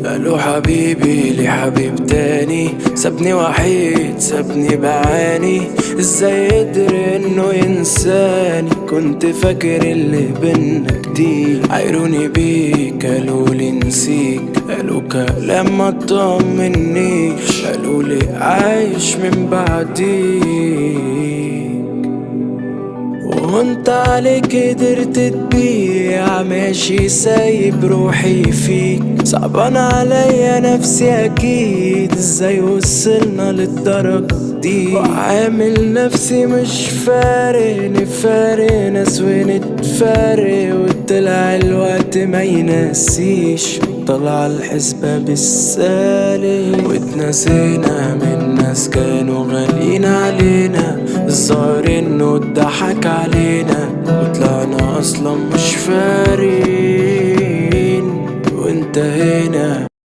قالوا حبيبي لي حبيب تاني، سابني وحيد سابني بعاني. ازاي قدر انه ينساني؟ كنت فاكر اللي بينا جديد. عايروني بيك قالولي نسيك، قالوا كلام ما طمنيش، قالولي عايش من بعديك. وانت عليك قدرت تبيع، ماشي سايب روحي فيك. صعبان عليا نفسي اكيد، ازاي وصلنا للدرجة دي؟ وعامل نفسي مش فارق، نفارق ناس ونتفارق، وطلع الوقت ما ينسيش، طلع الحسبة بالسالب. واتنسينا من ناس كانوا غاليين علينا، الظاهر انه اتضحك علينا، وطلعنا اصلا مش فارقين وانتهينا.